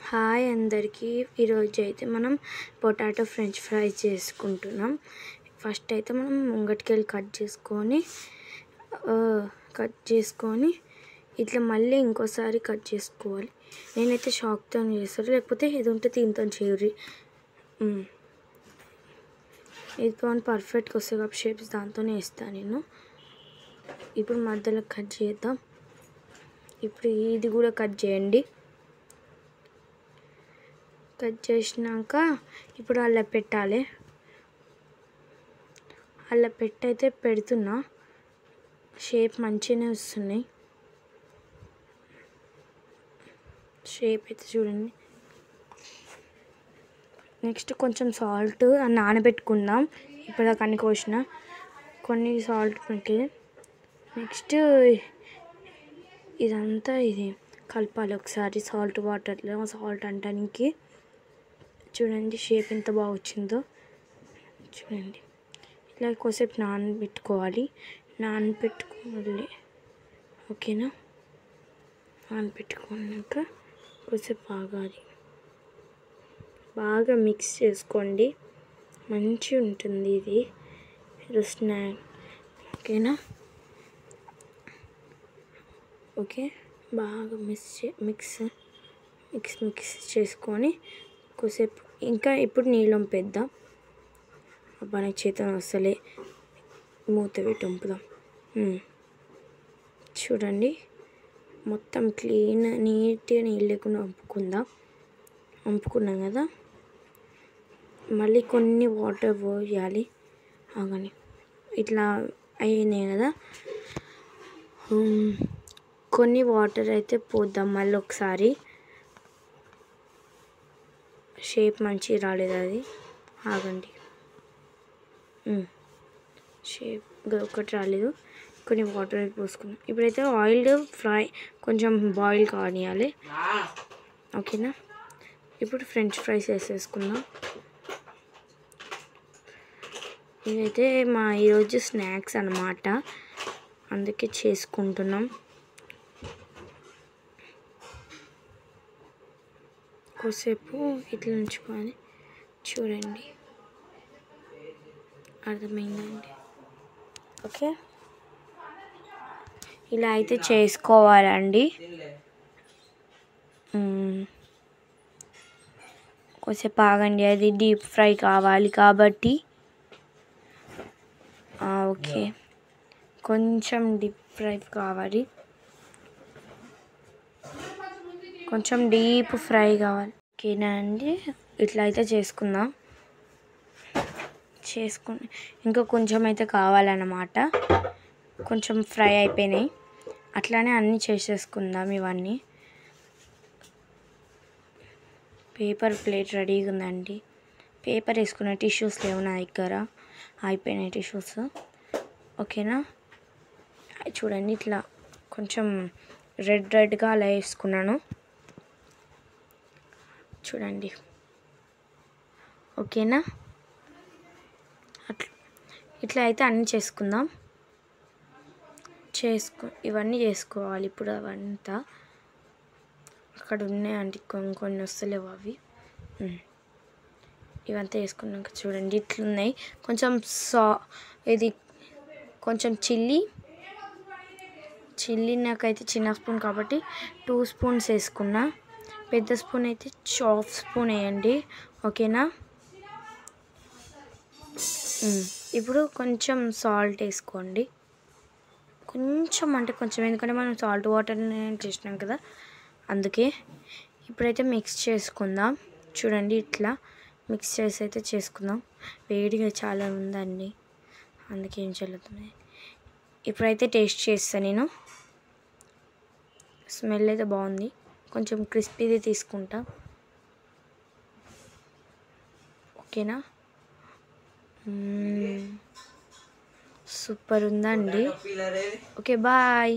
Hi అందరికీ. ఈరోజు అయితే మనం పొటాటో ఫ్రెంచ్ ఫ్రైస్ చేసుకుంటున్నాం. ఫస్ట్ అయితే మనం ముంగటికెళ్ళి కట్ చేసుకొని ఇట్లా మళ్ళీ ఇంకోసారి కట్ చేసుకోవాలి. నేనైతే షాక్తో చేస్తాను, లేకపోతే ఇది ఉంటే దీంతో చేయరు. ఇది పర్ఫెక్ట్గా వస్తే కప్ షేప్స్ దాంతోనే వేస్తాను నేను. ఇప్పుడు మధ్యలో కట్ చేద్దాం. ఇప్పుడు ఇది కూడా కట్ చేయండి. కట్ చేసినాక ఇప్పుడు అలా పెట్టాలి. అలా అయితే పెడుతున్నా, షేప్ మంచిగానే వస్తున్నాయి. షేప్ అయితే చూడండి. నెక్స్ట్ కొంచెం సాల్ట్ నానబెట్టుకుందాం. ఇప్పుడు దాకా కోసిన కొన్ని సాల్ట్ పెట్టి నెక్స్ట్ ఇదంతా ఇది కలపాలి ఒకసారి సాల్ట్ వాటర్లో. సాల్ట్ అంటానికి చూడండి షేప్ ఎంత బాగా వచ్చిందో చూడండి. ఇలా కొద్దిసేపు నానబెట్టుకోవాలి. ఓకేనా. నానబెట్టుకున్నాక కొద్దిసేపు ఆగాలి. బాగా మిక్స్ చేసుకోండి, మంచిగా ఉంటుంది ఇది స్నాక్. ఓకేనా. ఓకే, బాగా మిక్స్ చేసుకొని కొద్దిసేపు ఇంకా ఇప్పుడు నీళ్ళు వంపేద్దాం. అబ్బాయి చేతిని వస్తలే, మూత పెట్టి వంపుదాం. చూడండి మొత్తం నీట్గా నీళ్ళు లేకుండా వంపుకున్నాం కదా. మళ్ళీ కొన్ని వాటర్ పోయాలి. ఆగని ఇట్లా అయినాయి కదా, కొన్ని వాటర్ అయితే పోద్దాం మళ్ళీ ఒకసారి. షేప్ మంచిగా రాలేదు అది, ఆగండి. షేప్ ఒకటి రాలేదు, కొన్ని వాటర్ అయితే పోసుకున్నాం. ఇప్పుడైతే ఆయిల్ కొంచెం బాయిల్ కానియాలి. ఓకేనా. ఇప్పుడు ఫ్రెంచ్ ఫ్రైస్ వేసేసుకుందాం. ఇదైతే మా ఈరోజు స్నాక్స్ అన్నమాట, అందుకే చేసుకుంటున్నాం. కొద్దిసేపు ఇట్లా ఉంచుకొని చూడండి, అర్థమైందండి. ఓకే, ఇలా అయితే చేసుకోవాలండి. కొద్దిసేపు ఆగండి, అది డీప్ ఫ్రై కావాలి కాబట్టి. ఓకే, కొంచెం డీప్ ఫ్రై కావాలి, కొంచెం డీప్ ఫ్రై కావాలి. ఓకేనా అండి. ఇట్లా అయితే చేసుకుందాం. ఇంకా కొంచెం అయితే కావాలన్నమాట. కొంచెం ఫ్రై అయిపోయినాయి, అట్లానే అన్నీ చేసేసుకుందాం. ఇవన్నీ పేపర్ ప్లేట్ రెడీగా ఉందండి. పేపర్ వేసుకున్న టిష్యూస్ లేవు నా దగ్గర, అయిపోయినాయి టిష్యూస్. ఓకేనా. చూడండి ఇట్లా కొంచెం రెడ్గా అలా వేసుకున్నాను చూడండి. ఓకేనా. ఇట్లా అయితే అన్నీ చేసుకుందాం. ఇవన్నీ చేసుకోవాలి ఇప్పుడు. అవంతా అక్కడ ఉన్నాయండి, కొన్ని వస్తలేవు అవి. ఇవంతా వేసుకున్నాక చూడండి ఇట్లున్నాయి. కొంచెం ఇది కొంచెం చిల్లీ నాకైతే చిన్న స్పూన్ కాబట్టి 2 స్పూన్స్ వేసుకున్నా. పెద్ద స్పూన్ అయితే హాఫ్ స్పూన్ వేయండి. ఓకేనా. ఇప్పుడు కొంచెం సాల్ట్ వేసుకోండి, కొంచెం అంటే కొంచెం, ఎందుకంటే మనం సాల్ట్ వాటర్ చేసినాం కదా అందుకే. ఇప్పుడైతే మిక్స్ చేసుకుందాం. చూడండి ఇట్లా మిక్స్ చేసి అయితే చేసుకుందాం. వేడిగా చాలా ఉందండి, అందుకే ఏం చల్లుతున్నాయి. ఇప్పుడైతే టేస్ట్ చేస్తాను నేను. స్మెల్ అయితే బాగుంది. కొంచెం క్రిస్పీది తీసుకుంటా. ఓకేనా. సూపర్ ఉందండి. Okay, bye.